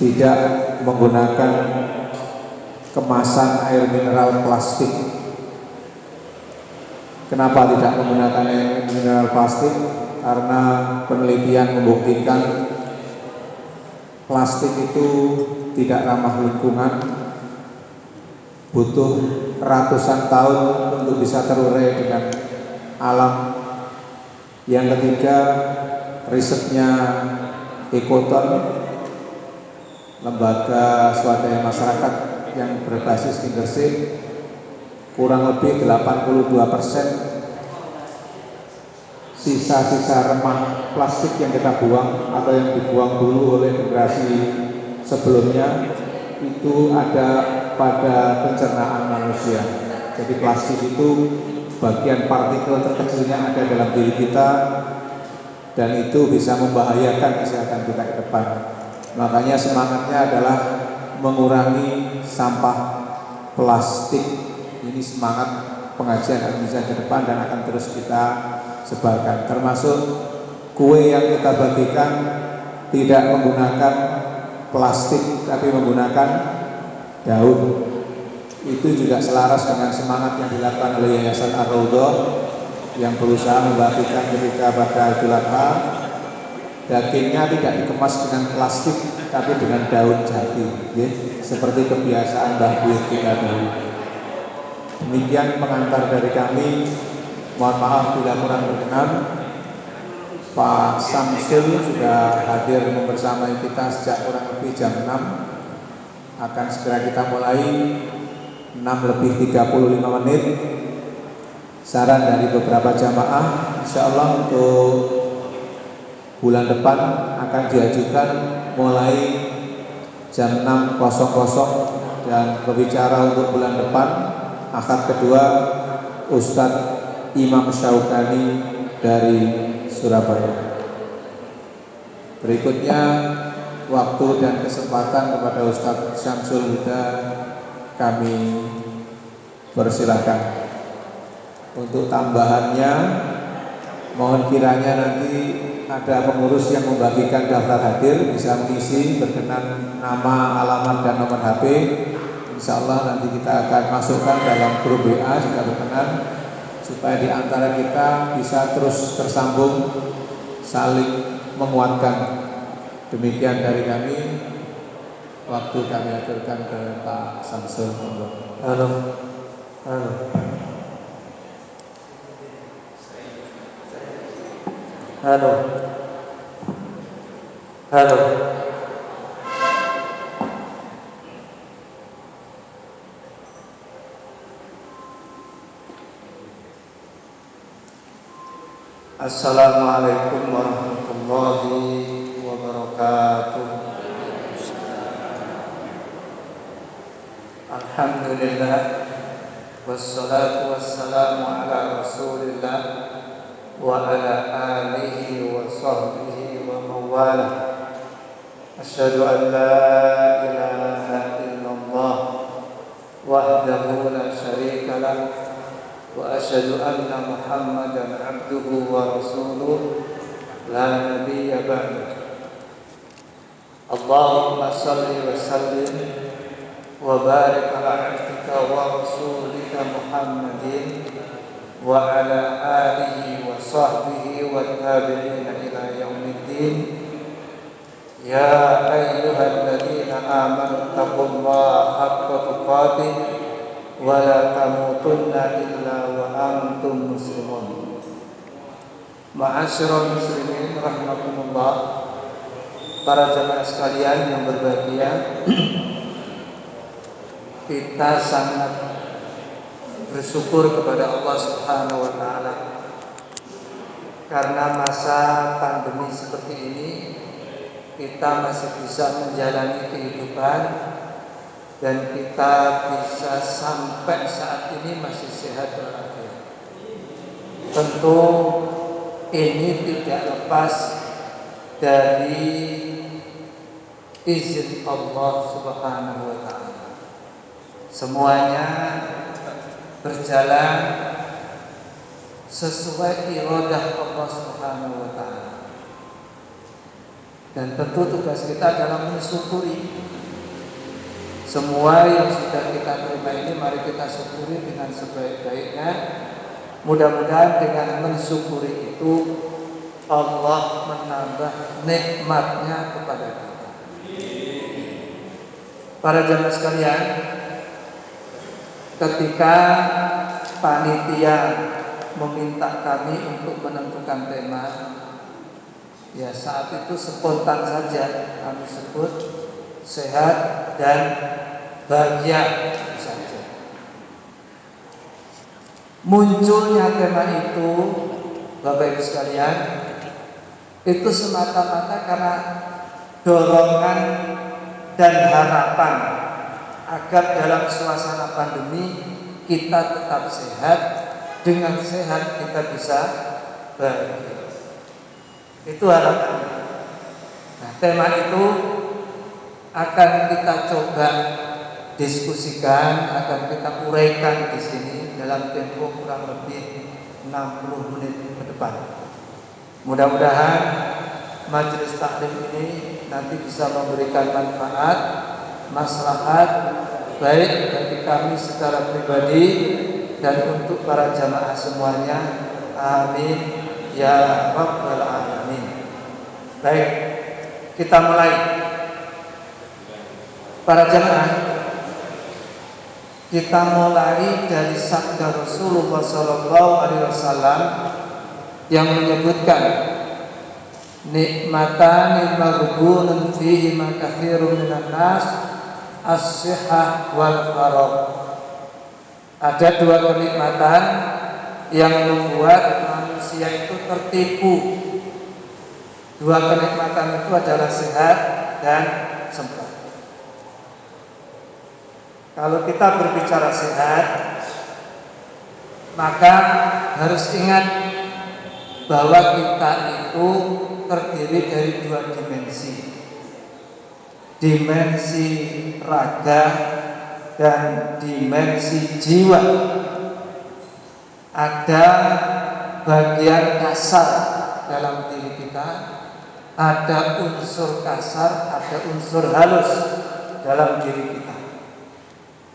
tidak menggunakan kemasan air mineral plastik. Kenapa tidak menggunakan air mineral plastik? Karena penelitian membuktikan plastik itu tidak ramah lingkungan, butuh ratusan tahun untuk bisa terurai dengan alam. Yang ketiga, risetnya Ekoton, lembaga swadaya masyarakat yang berbasis di Gresik, kurang lebih 82% sisa-sisa remah plastik yang kita buang atau yang dibuang dulu oleh generasi sebelumnya itu ada pada pencernaan manusia. Jadi plastik itu bagian partikel terkecilnya ada dalam diri kita, dan itu bisa membahayakan kesehatan kita ke depan. Makanya semangatnya adalah mengurangi sampah plastik. Ini semangat pengajian Indonesia ke depan dan akan terus kita sebarkan. Termasuk kue yang kita bagikan tidak menggunakan plastik tapi menggunakan daun. Itu juga selaras dengan semangat yang dilakukan oleh Yayasan Ar-Raudhah yang berusaha membagikan ketika pada Idul Adha. Dagingnya tidak dikemas dengan plastik tapi dengan daun jati, seperti kebiasaan Mbah Buyut kita dulu. Demikian pengantar dari kami. Mohon maaf bila kurang berkenan. Pak Samsul sudah hadir membersamai kita sejak kurang lebih jam 6. Akan segera kita mulai 6:35 menit. Saran dari beberapa jamaah, insya Allah untuk bulan depan akan diajukan mulai jam 6.00, dan berbicara untuk bulan depan akad kedua Ustadz Imam Syaukani dari Surabaya. Berikutnya waktu dan kesempatan kepada Ustadz Syamsul Huda kami persilahkan. Untuk tambahannya, mohon kiranya nanti ada pengurus yang membagikan daftar hadir bisa mengisi berkenan nama, alamat, dan nomor HP. Insya Allah nanti kita akan masukkan dalam grup WA jika berkenan, supaya di antara kita bisa terus tersambung, saling menguatkan. Demikian dari kami. Waktu kami aturkan ke Pak Samsul. Halo. Assalamualaikum warahmatullahi wabarakatuh. Alhamdulillah, wassalatu wassalamu ala Rasulillah wa ala alihi wa sahbihi wa mawalah. Asyhadu an la ilaha illallah wahdahu la syarika lah, wa asyhadu anna Muhammadan abduhu wa rasuluh la nabiyya ba'dah. Allahumma salli wa sallim wa barik ala abdika wa rasulika Muhammadin wa ala alihi wa sahbihi wa tabi'in ila yaumiddin. Ya ayyuhalladzina amanu taqullaha haqqa tuqatih wa la tamutunna illa wa antum muslimun. Ma'asyiral muslimin rahimakumullah, para jamaah sekalian yang berbahagia, kita sangat bersyukur kepada Allah Subhanahu wa taala karena masa pandemi seperti ini kita masih bisa menjalani kehidupan dan kita bisa sampai saat ini masih sehat walafiat. Tentu ini tidak lepas dari izin Allah Subhanahu wa taala. Semuanya berjalan sesuai iradah Allah Subhanahu wa taala. Dan tentu tugas kita adalah mensyukuri semua yang sudah kita terima ini. Mari kita syukuri dengan sebaik-baiknya. Mudah-mudahan dengan mensyukuri itu Allah menambah nikmatnya kepada kita. Para jamaah sekalian, ketika panitia meminta kami untuk menentukan tema, ya saat itu spontan saja kami sebut sehat dan bahagia saja. Munculnya tema itu, Bapak Ibu sekalian, itu semata-mata karena dorongan dan harapan agar dalam suasana pandemi kita tetap sehat. Dengan sehat kita bisa bahagia. Itu harapannya. Nah, tema itu akan kita coba diskusikan, akan kita uraikan di sini dalam tempo kurang lebih 60 menit ke depan. Mudah-mudahan majelis taklim ini nanti bisa memberikan manfaat, maslahat baik bagi kami secara pribadi dan untuk para jamaah semuanya. Amin ya rabbal alamin. Baik, kita mulai. Para jamaah, kita mulai dari sabda Rasulullah SAW yang menyebutkan nikmatan maghbunun fihi ma katsirun minan nas as-sihah wal faragh. Ada dua kenikmatan yang membuat manusia itu tertipu. Dua kenikmatan itu adalah sehat dan sempat. Kalau kita berbicara sehat, maka harus ingat bahwa kita itu terdiri dari dua dimensi. Dimensi raga dan dimensi jiwa. Ada bagian kasar dalam diri kita, ada unsur kasar, ada unsur halus dalam diri kita.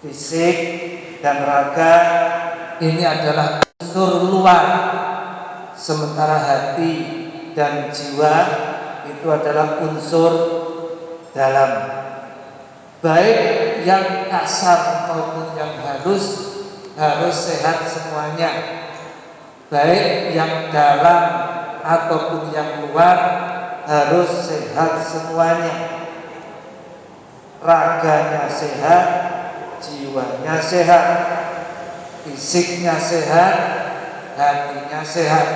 Fisik dan raga ini adalah unsur luar, sementara hati dan jiwa itu adalah unsur dalam. Baik yang kasar maupun yang halus harus sehat semuanya. Baik yang dalam ataupun yang luar harus sehat semuanya. Raganya sehat, jiwanya sehat, fisiknya sehat, hatinya sehat.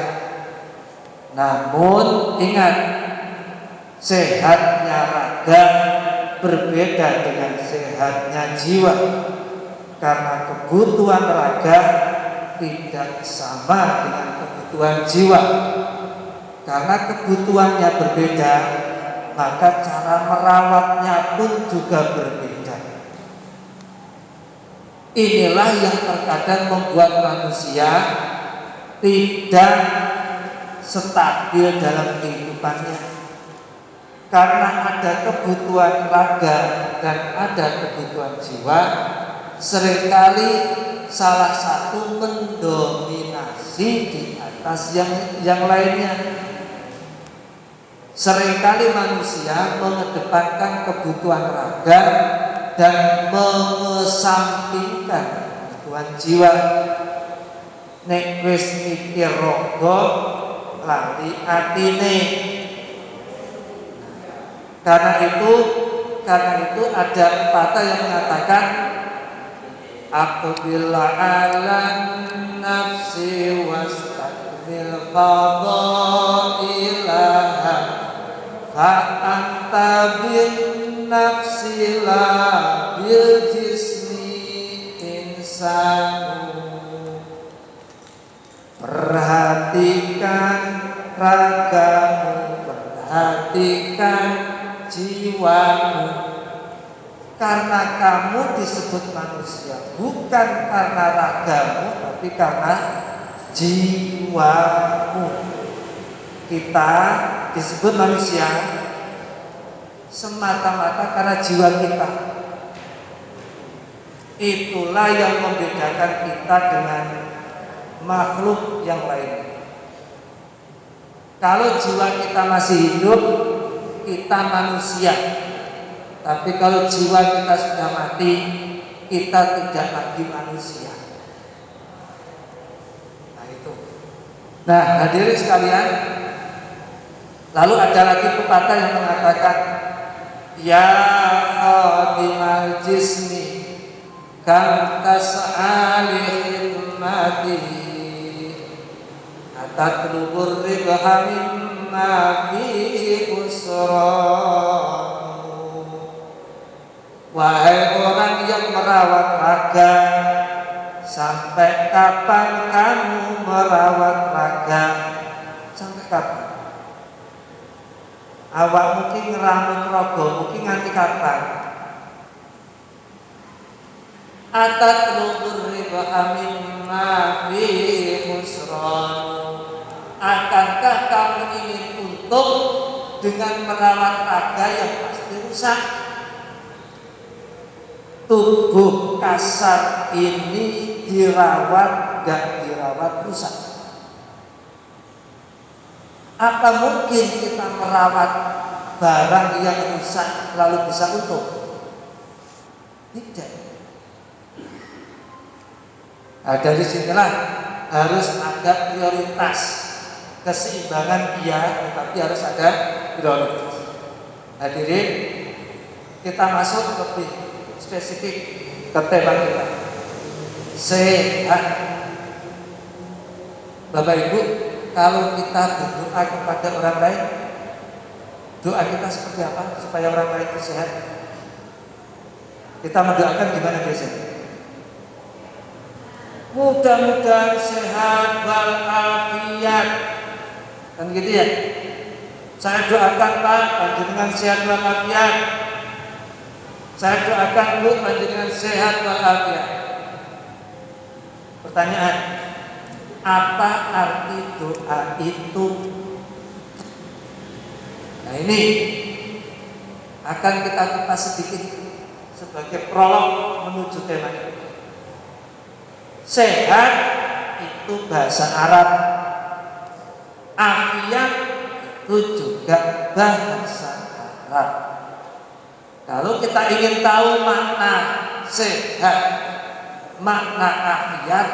Namun ingat, sehatnya raga berbeda dengan sehatnya jiwa, karena kebutuhan raga tidak sama dengan kebutuhan jiwa. Karena kebutuhannya berbeda, maka cara merawatnya pun juga berbeda. Inilah yang terkadang membuat manusia tidak stabil dalam kehidupannya. Karena ada kebutuhan raga dan ada kebutuhan jiwa, seringkali salah satu mendominasi di atas yang lainnya. Seringkali manusia mengedepankan kebutuhan raga dan mengesampingkan kebutuhan jiwa. Nek wis mikir raga lali atine. Karena itu ada pepatah yang mengatakan aqbil alan nafsi wastakmil fadailaha fa anta bin nafsi la bil jismi insanu. Perhatikan ragamu, perhatikan jiwamu, karena kamu disebut manusia bukan karena ragamu, tapi karena jiwamu. Kita disebut manusia semata-mata karena jiwa kita. Itulah yang membedakan kita dengan makhluk yang lain. Kalau jiwa kita masih hidup, kita manusia. Tapi kalau jiwa kita sudah mati, kita tidak lagi manusia. Nah itu. Nah hadirin sekalian, lalu ada lagi pepatah yang mengatakan, ya khadimal jismi kam tas'ali khidmatihi atatlubur ribha mimma fihi khusran. Wahai orang yang merawat raga, sampai kapan kamu merawat raga? Sampai kapan? Awak mungkin ngeramut rogo, mungkin nganti kapan? Atatlubur ribha mimma fihi khusran. Akankah kamu ingin untung dengan merawat raga yang pasti rusak? Tubuh kasar ini dirawat dan dirawat rusak. Apa mungkin kita merawat barang yang rusak lalu bisa untung? Tidak. Nah, dari sinilah harus ada prioritas, keseimbangan iya, tetapi harus ada prioritas. Hadirin, kita masuk lebih spesifik ke tema kita, sehat. Bapak Ibu, kalau kita berdoa kepada orang lain, doa kita seperti apa supaya orang lain itu sehat? Kita mendoakan gimana biasanya? Mudah-mudahan sehat walafiat, kan gitu ya? Saya doakan Pak, panjenengan sehat walafiat. Saya doakan Bu, panjenengan sehat walafiat. Pertanyaan, apa arti doa itu? Nah ini akan kita kupas sedikit sebagai prolog menuju tema ini. Sehat itu bahasa Arab, afiat itu juga bahasa Arab. Kalau kita ingin tahu makna sehat, makna afiat,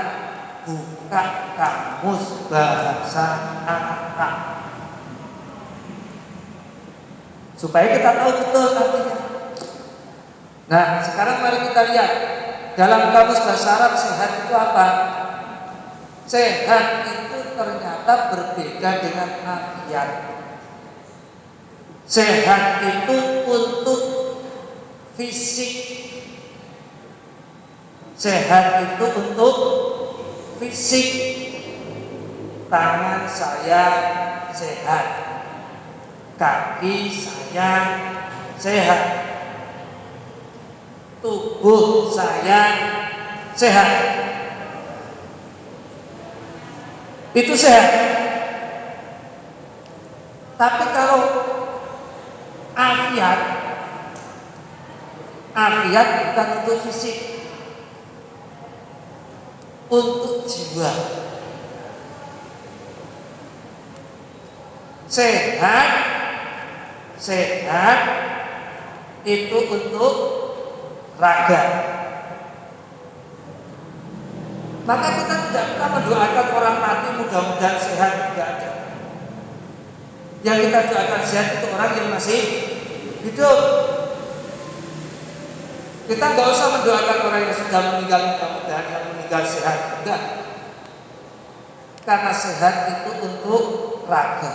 buka kamus bahasa Arab supaya kita tahu betul artinya. Nah, sekarang mari kita lihat dalam kamus bahasa Arab sehat itu apa? Sehat itu ternyata berbeda dengan afiat. Sehat itu untuk fisik. Sehat itu untuk fisik. Tangan saya sehat, kaki saya sehat, tubuh saya sehat. Itu sehat. Tapi kalau afiat bukan untuk fisik, untuk jiwa. Sehat itu untuk raga. Maka kita tidak pernah mendoakan orang mati mudah-mudahan sehat, tidak ada. Yang kita doakan sehat itu orang yang masih hidup. Kita nggak usah mendoakan orang yang sudah meninggal mudah-mudahan yang meninggal sehat, enggak. Karena sehat itu untuk raga.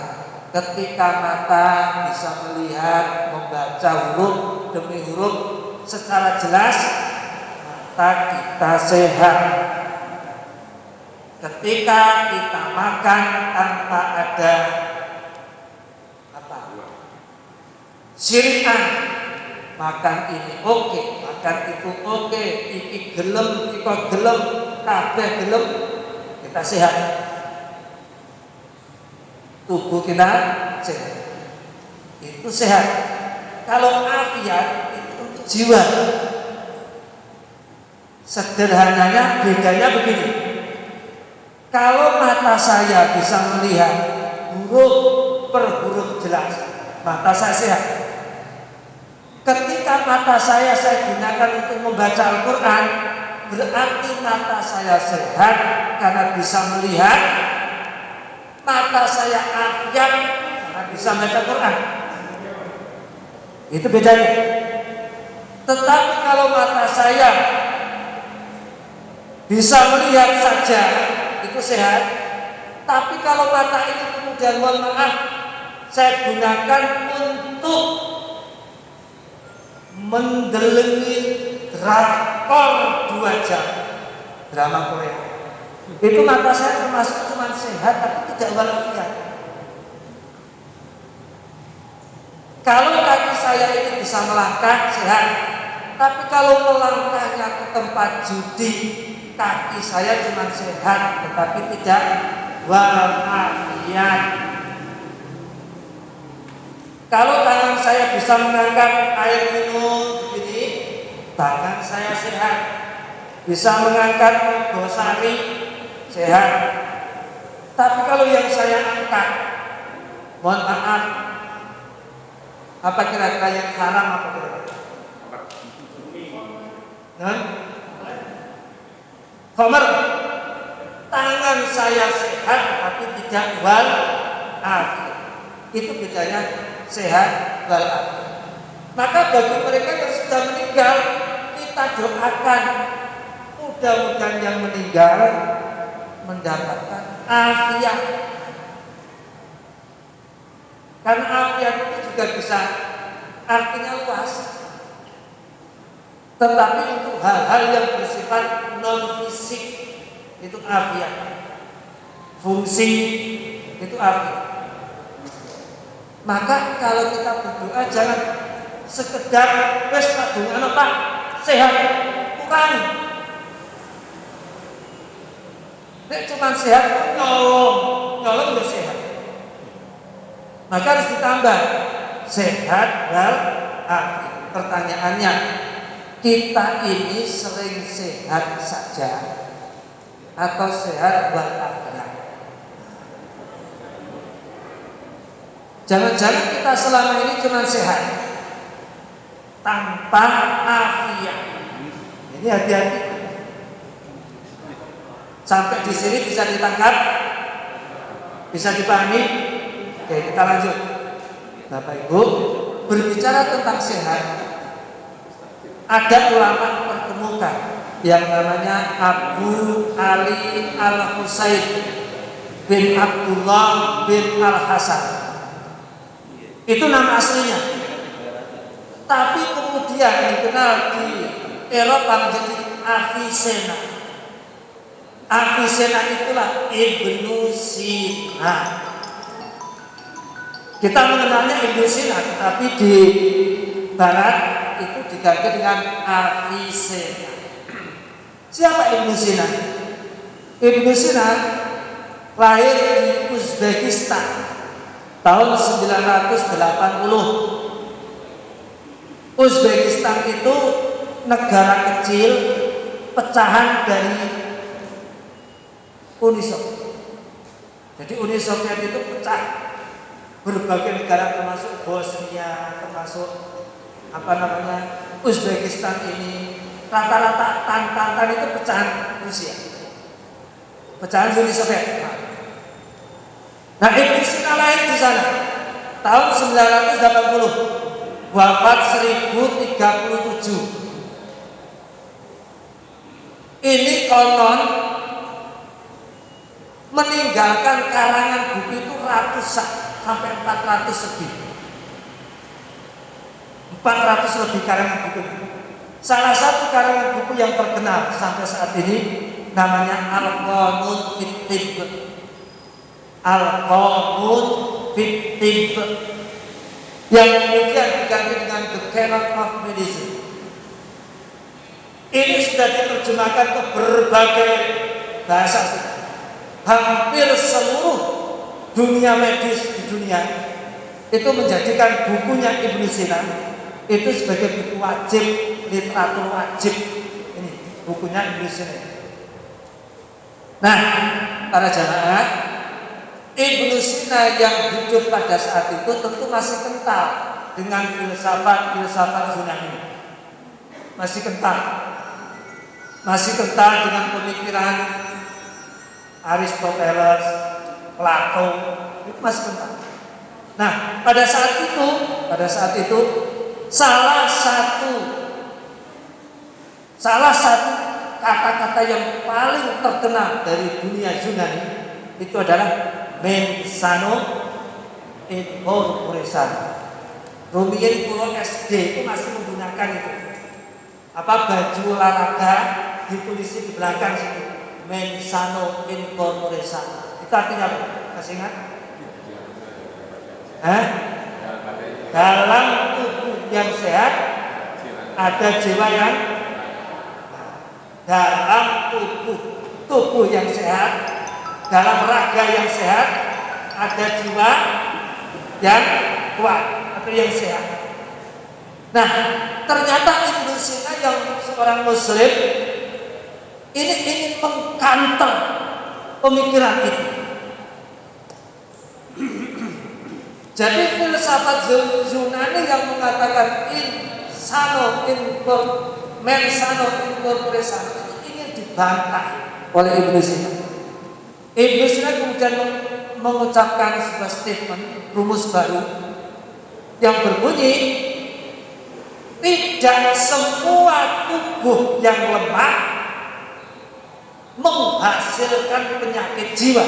Ketika mata bisa melihat, membaca huruf demi huruf secara jelas, maka kita sehat. Ketika kita makan tanpa ada sirikan, makan ini oke, makan itu oke, iki gelem, iko gelem, kabeh gelem, kita sehat. Tubuh kita sehat. Itu sehat. Kalau afiat itu untuk jiwa. Sederhananya bedanya begini. Kalau mata saya bisa melihat huruf per huruf jelas, mata saya sehat. Ketika mata saya gunakan untuk membaca Al-Quran, berarti mata saya sehat karena bisa melihat. Mata saya afiat karena bisa baca Quran. Itu bedanya. Tetapi kalau mata saya bisa melihat saja, itu sehat. Tapi kalau mata itu kemudian, mohon maaf, saya gunakan untuk mendelengi drakor 2 jam, drama Korea, itu mata saya termasuk cuma sehat tapi tidak walafiat. Kalau kaki saya ini bisa melangkah, sehat. Tapi kalau melangkahnya ke tempat judi, kaki saya cuma sehat tetapi tidak walafiat. Kalau tangan saya bisa mengangkat air minum begini, tangan saya sehat. Bisa mengangkat gosari, sehat. Tapi kalau yang saya angkat, mohon maaf, apa kira-kira yang haram apa kira-kira? Khamar. Tangan saya sehat tapi tidak walafiat. Itu bedanya sehat walafiat. Maka bagi mereka yang sudah meninggal, kita doakan mudah-mudahan yang meninggal mendapatkan afiat. Karena afiat itu juga bisa artinya luas. Tetapi untuk hal-hal yang bersifat non fisik itu afiat. Fungsi itu afiat. Maka kalau kita berdoa jangan sekedar wes Pak doa Pak sehat, bukan. Nek cuma sehat nyolong udah sehat. Maka harus ditambah sehat walafiat. Pertanyaannya, kita ini sering sehat saja atau sehat walafiat? Jangan-jangan kita selama ini cuma sehat tanpa afiat. Ini hati-hati. Sampai di sini bisa ditangkap, bisa dipahami. Oke, kita lanjut. Bapak Ibu, berbicara tentang sehat, ada ulama pertemukan yang namanya Abu Ali Al-Husain bin Abdullah bin Al-Hasan. Itu nama aslinya. Tapi kemudian dikenal di Eropa menjadi Avicenna. Avicenna itulah Ibnu Sina. Kita mengenalnya Ibnu Sina, tapi di Barat itu diganti dengan Avicenna. Siapa Ibnu Sina? Ibnu Sina lahir di Uzbekistan tahun 980. Uzbekistan itu negara kecil pecahan dari Uni Soviet. Jadi Uni Soviet itu pecah berbagai negara termasuk Bosnia, termasuk Uzbekistan ini. Rata-rata tantan itu pecahan Rusia, pecahan Uni Soviet. Nah, Ibnu Sina lahir di sana tahun 980, wafat 1037. Ini konon meninggalkan karangan buku itu ratusan sampai 400 lebih. 400 lebih karangan buku. Salah satu karangan buku yang terkenal sampai saat ini namanya Al-Qanun fit Tibb. Al-Qanun fit Tibb, yang kemudian diganti dengan The Canon of Medicine. Ini sudah diterjemahkan ke berbagai bahasa. Hampir seluruh dunia medis di dunia itu menjadikan bukunya Ibnu Sina itu sebagai buku wajib, literatur wajib. Ini bukunya Ibnu Sina. Nah, para jamaah, Ibnu Sina yang hidup pada saat itu tentu masih kental dengan filsafat Yunani. Masih kental dengan pemikiran Aristoteles, Plato, itu masih kental. Nah, pada saat itu salah satu kata-kata yang paling terkenal dari dunia Yunani itu adalah mens sana in corpore sano. Rumiyin kulo SD itu masih menggunakan itu. Baju olahraga ditulis di belakang situ. Mens sana in corpore sano. Itu artinya apa? Masih ingat? Dalam tubuh yang sehat ada jiwa yang dalam tubuh yang sehat, dalam raga yang sehat ada jiwa yang kuat atau yang sehat. Nah, ternyata Ibnu Sina yang seorang Muslim ini ingin mengkanter pemikiran itu. Jadi filsafat Yunani yang mengatakan mens sana in corpore sano itu ingin dibantah oleh Ibnu Sina. Ibnu Sina kemudian mengucapkan sebuah statement, rumus baru yang berbunyi, tidak semua tubuh yang lemah menghasilkan penyakit jiwa.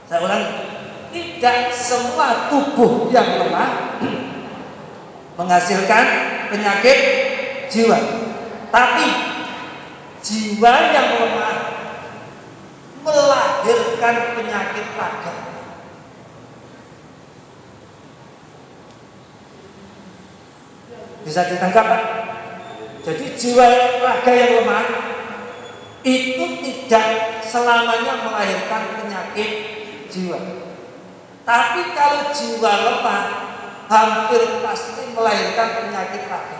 Saya ulangi, tidak semua tubuh yang lemah menghasilkan penyakit jiwa, tapi jiwa yang lemah melahirkan penyakit raga. Bisa ditangkap, Pak? Jadi jiwa raga yang lemah itu tidak selamanya melahirkan penyakit jiwa. Tapi kalau jiwa lemah hampir pasti melahirkan penyakit raga.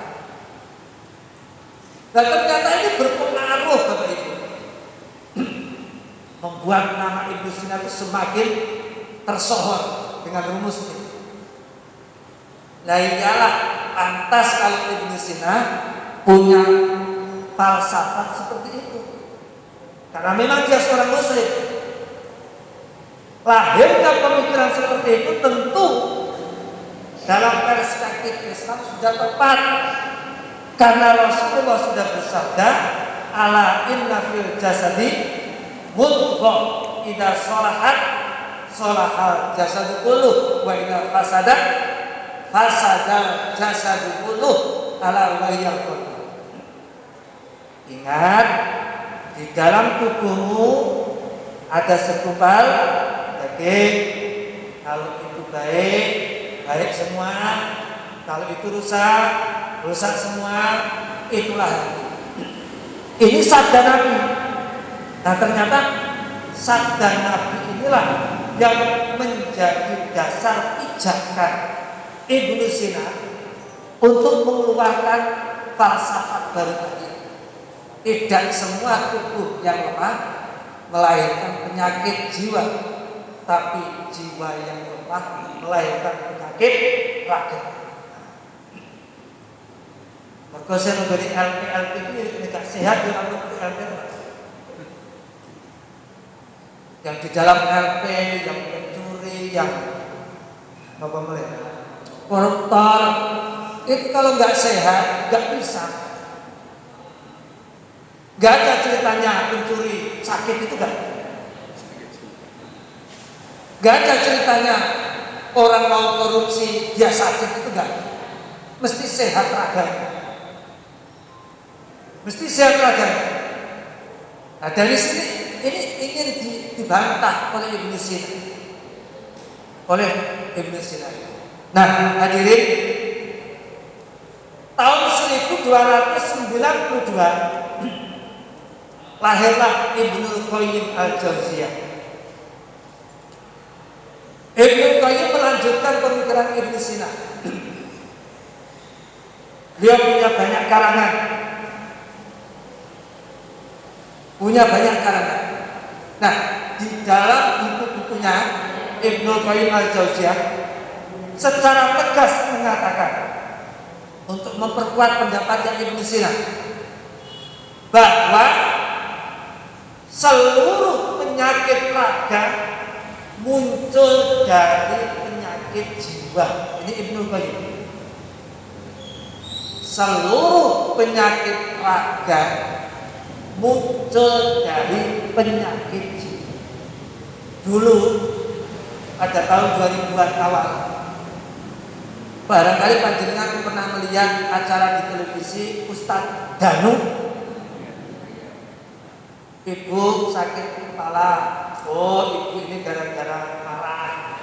Dan ternyata ini berpengaruh Bapak Ibu, membuat nama Ibnu Sina itu semakin tersohor dengan rumus ini. Nah iyalah, pantas kalau Ibnu Sina punya falsafat seperti itu, karena memang dia seorang Muslim. Lahirnya pemikiran seperti itu tentu dalam perspektif Islam sudah tepat, karena Rasulullah sudah bersabda, ala inna fil jasadi mudghah idza shalahat shalahal jasadu kulluh wa idza fasadat fasadal jasadu kulluh ala wa hiya qalb. Ingat, di dalam tubuhmu ada segumpal daging. Kalau itu baik semua. Kalau itu rusak semua. Itulah ini sabda Nabi. Nah ternyata sabda Nabi inilah yang menjadi dasar pijakan Ibnu Sina untuk mengeluarkan falsafat baru tadi. Tidak semua tubuh yang lemah melahirkan penyakit jiwa, tapi jiwa yang lemah melahirkan penyakit raga. Maka saya memberi LP ini tidak sehat dengan LP yang di dalam LP, yang pencuri, yang apa mereka koruptor, itu kalau nggak sehat nggak bisa. Nggak ada ceritanya pencuri sakit itu nggak ada ceritanya orang mau korupsi dia sakit itu nggak. Mesti sehat raganya. Nah dari sini ini ingin dibantah oleh Ibnu Sina. Nah hadirin, tahun 1292 lahirlah Ibnu Qayyim al-Jauziyah. Ibnu Qayyim melanjutkan pemikiran Ibnu Sina. Beliau punya banyak karangan. Nah, di dalam buku-bukunya Ibnu Qayyim al-Jauziyah secara tegas mengatakan untuk memperkuat pendapatnya Ibnu Sina bahwa seluruh penyakit raga muncul dari penyakit jiwa. Ini Ibnu Qayyim. Seluruh penyakit raga muncul dari penyakit jiwa. Dulu pada tahun 2000-an awal, barangkali panjenengan pernah melihat acara di televisi Ustadz Danu. Ibu sakit kepala. Oh, ibu ini gara-gara marah.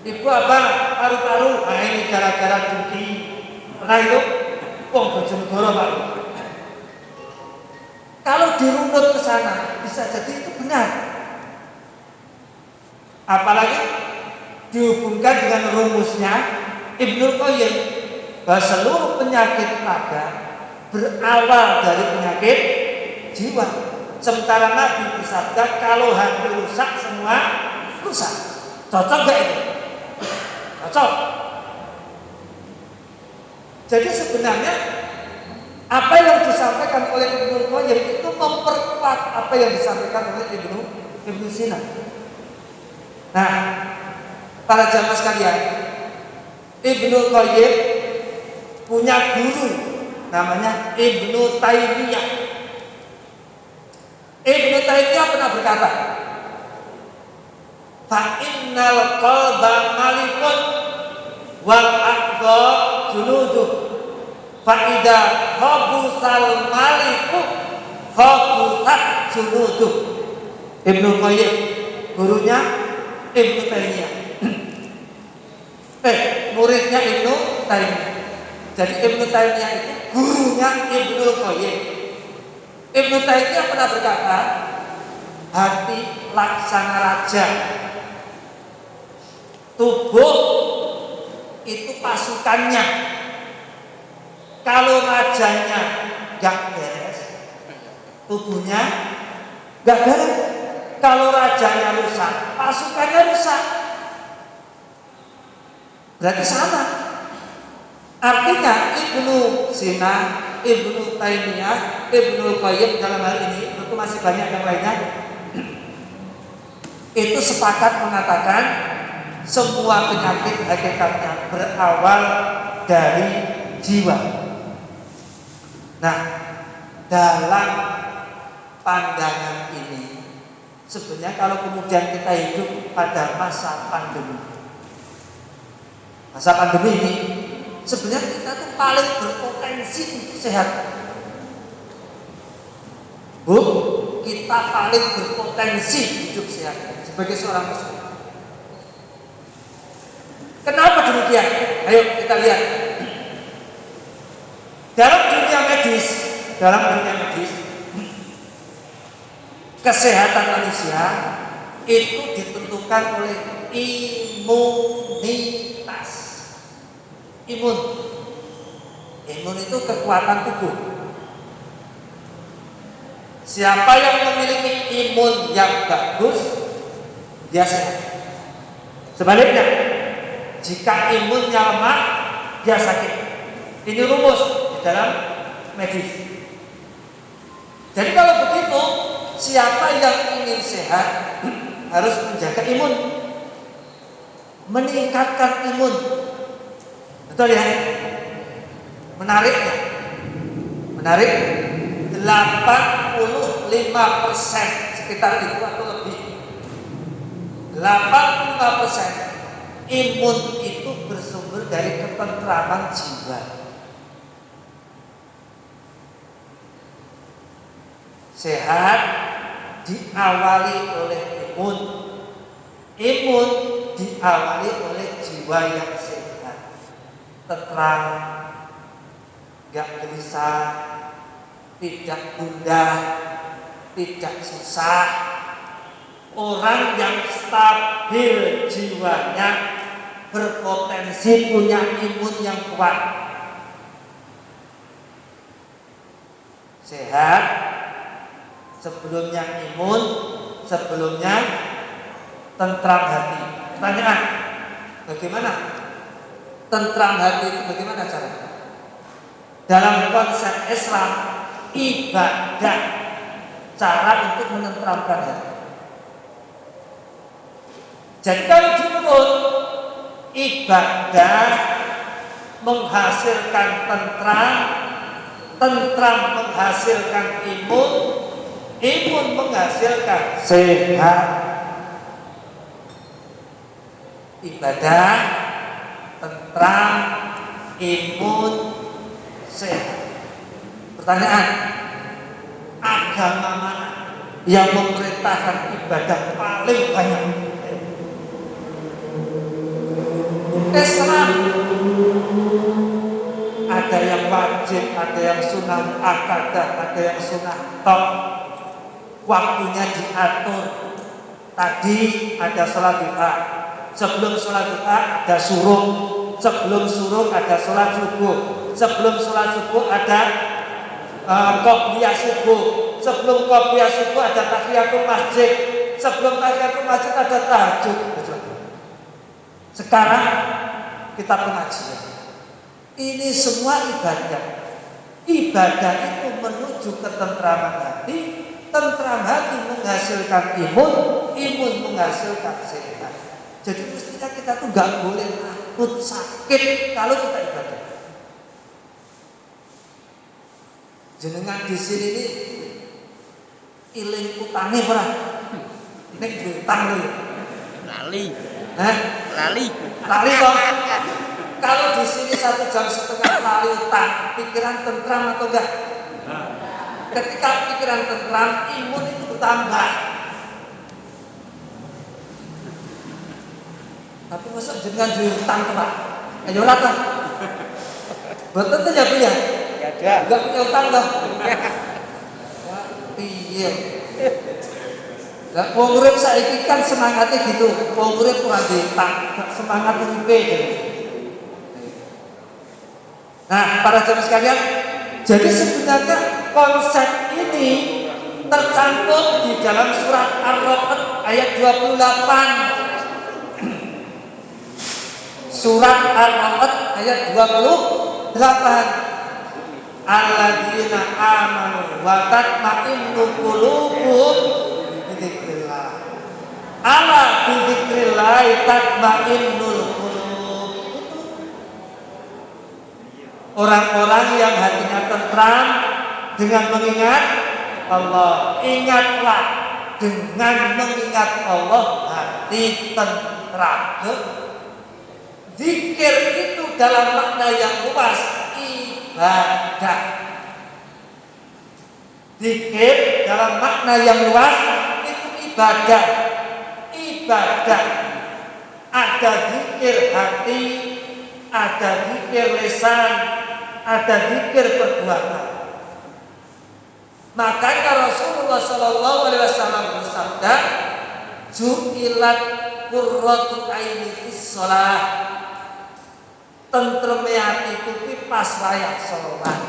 Ibu apa? Paru-paru. Nah, ini gara-gara dengki. Pernah itu? Wong Bojonegoro, Pak. Kalau dirunut ke sana, bisa jadi itu benar. Apalagi dihubungkan dengan rumusnya Ibnu Qayyim bahwa seluruh penyakit raga berawal dari penyakit jiwa. Sementara Nabi bersabda, kalau hati rusak semua rusak. Cocok gak itu? Cocok. Jadi sebenarnya apa yang disampaikan oleh Ibnu Qayyim itu memperkuat apa yang disampaikan oleh Ibnu Sina. Nah, para jamaah sekalian, Ibnu Qayyim punya guru namanya Ibnu Taimiyah. Ibnu Taimiyah pernah berkata, fa innal qalba malikun wal aqda junuduh fa idza habusal maliku habusat junuduh. Ibnu Qayyim gurunya Ibnu Taimiyah. Muridnya Ibnu Taimiyah. Jadi Ibnu Taimiyah itu gurunya Ibnu Qayyim. Ibnu Taimiyah pernah berkata, hati laksana raja, tubuh itu pasukannya. Kalau rajanya gak beres, tubuhnya gak beres. Kalau rajanya rusak, pasukannya rusak. Berarti sama. Artinya Ibnu Sina, Ibnu Taimiyah, Ibnu Qayyim dalam hal ini, itu masih banyak yang lainnya, itu sepakat mengatakan semua penyakit hakikatnya berawal dari jiwa. Nah, dalam pandangan ini, sebenarnya kalau kemudian kita hidup pada masa pandemi ini, sebenarnya kita tuh paling berpotensi untuk sehat. Bu, kita paling berpotensi hidup sehat sebagai seorang muslim. Kenapa demikian? Ayo kita lihat. Dalam dunia medis, kesehatan manusia itu ditentukan oleh imunitas. Imun itu kekuatan tubuh. Siapa yang memiliki imun yang bagus, dia sehat. Sebaliknya, jika imunnya lemah, dia sakit. Ini rumus di dalam medis. Jadi kalau begitu, siapa yang ingin sehat harus menjaga imun, meningkatkan imun. Betul ya? Menarik 85% sekitar itu atau lebih. 85% imun itu bersumber dari ketentraman jiwa. Sehat diawali oleh imun. Imun diawali oleh jiwa yang sehat, tenteram, gak gelisah, tidak gundah, tidak susah. Orang yang stabil jiwanya berpotensi punya imun yang kuat. sehat, sebelumnya imun, sebelumnya tentram hati. Pertanyaan, bagaimana tentram hati itu, bagaimana caranya? Dalam konsep Islam, ibadah cara untuk menentramkan hati. Jadi kalau diurut, ibadah menghasilkan tentram, tentram menghasilkan imun, imun menghasilkan sehat. Ibadah, tentram, imun, sehat. Pertanyaan, agama mana yang memerintahkan ibadah paling banyak? Islam. Ada yang wajib, ada yang sunnah akadah, ada yang sunnah tok. Waktunya diatur. Tadi ada sholat duha. Sebelum sholat duha ada suruh. Sebelum suruh ada sholat subuh. Sebelum sholat subuh ada qobliyah subuh. Sebelum qobliyah subuh ada tahiyatul masjid. Sebelum tahiyatul masjid ada tahajud. Sekarang kita pengajian. Ini semua ibadah. Ibadah itu menuju ketentraman hati. Tentram hati menghasilkan imun, imun menghasilkan sehat. Jadi mestinya kita tuh nggak boleh takut sakit kalau kita ibadah. Jenengan di sini ini iling utangi pernah? Ini utang loh. Lali. Hah? Lali. Lali toh. Kalau di sini 1,5 jam lali utang, pikiran tentram atau enggak? Ketika pikiran tentram, imun itu bertambah. Tapi masa jenengan diutang tuh Pak? Ayo lah Pak. Betul tuh ya Bu ya? Enggak punya utang toh? Wah, piye? Lah wong urip saiki kan semangatnya gitu. Wong urip ora diutang, semangat uripe gitu. Nah, para jamaah sekalian, jadi sebenarnya konsep ini tercantum di dalam surat Ar-Ra'd ayat 28. Surat Ar-Ra'd ayat 28. Alladzina amanu wa tatma'innu qulubuhum bi dzikrillah. Ala bi dzikrillah tatma'innul qulub. Orang-orang yang hatinya tentram dengan mengingat Allah. Ingatlah, dengan mengingat Allah hati tentram. Zikir itu dalam makna yang luas ibadah. Zikir dalam makna yang luas itu ibadah. Ibadah. Ada zikir hati, ada zikir lisan, ada zikir perbuatan. Makanya Rasulullah Shallallahu Alaihi Wasallam bersabda, "Ju'ilat qurratu aini fis shalah." Tentreme atiku ki pas wayah salat.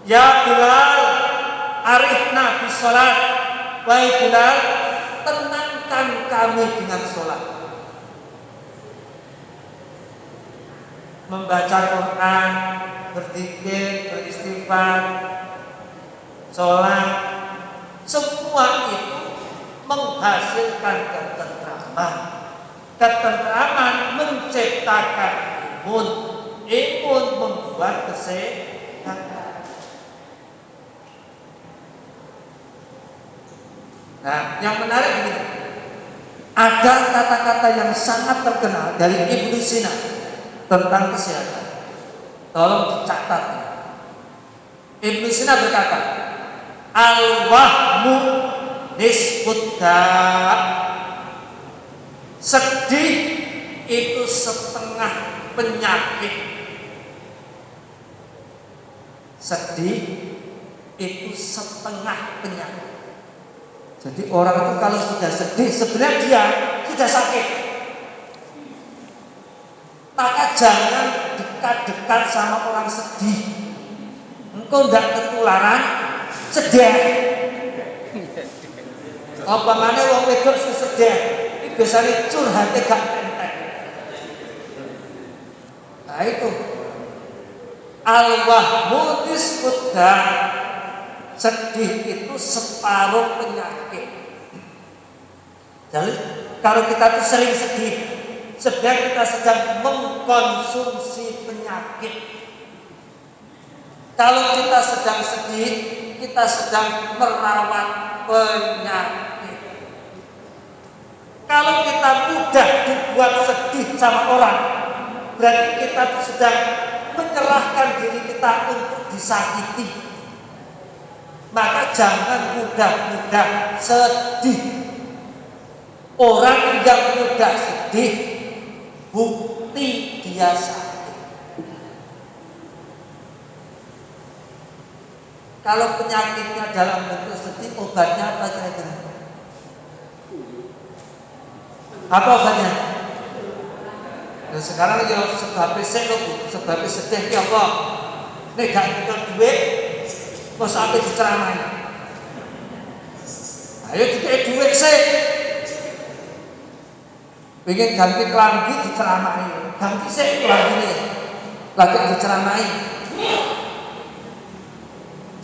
Ya Bilal, arifna bis shalat. Wahai Bilal, tenangkan kami dengan salat. Membaca Quran, berzikir, beristighfar, sholat, semua itu menghasilkan ketentraman. Ketentraman menciptakan imun, imun membuat kesehatan. Nah, yang menarik ini, ada kata-kata yang sangat terkenal dari Ibnu Sina tentang kesehatan. Tolong dicatat. Ibnu Sina berkata, al-wahmu nisbudda. Sedih itu setengah penyakit. Sedih itu setengah penyakit. Jadi orang itu kalau sudah sedih, sebenarnya dia sudah sakit. Maka jangan dekat-dekat sama orang sedih. engkau ndak ketularan sedih. Apa mana wong wedok sesedih iki biasane curhate gak entek. Nah itu al-wahmu nisfuddha, sedih itu separuh penyakit. Jadi kalau kita tuh sering sedih, sedang kita sedang mengkonsumsi penyakit. Kalau kita sedang sedih, kita sedang merawat penyakit. Kalau kita mudah dibuat sedih sama orang, berarti kita tuh sedang menyerahkan diri kita untuk disakiti. Maka jangan mudah-mudah sedih. Orang yang mudah sedih, bukti dia sakit. Kalau penyakitnya dalam bentuk sedih, obatnya apa kira-kira? Apa obatnya? Dan sekarang ya sebab sedih ya apa? Nek gak nyekel duit, kok sampe diceramai. Ayo dikei duit sih. Pengen ganti kelambi diceramai, ganti sih kelambine, lagi diceramai.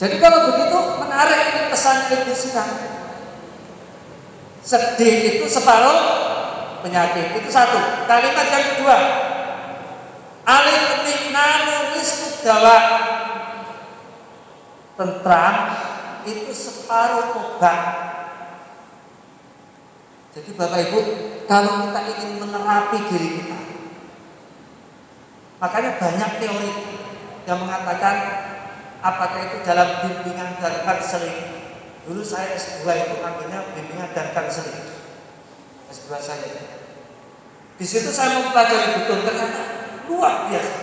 Jadi kalau begitu menarik ini pesan Ibnu Sina. Sedih itu separuh penyakit, itu satu. Kalimat yang kedua, al-itminanu nisfud dawa, tentram itu separuh obat. Jadi Bapak Ibu, kalau kita ingin menerapi diri kita, makanya banyak teori yang mengatakan apakah itu dalam bimbingan dan konseling. Dulu saya S2 itu ambilnya bimbingan dan konseling. S2 saya. Di situ saya mempelajari betul, ternyata luar biasa.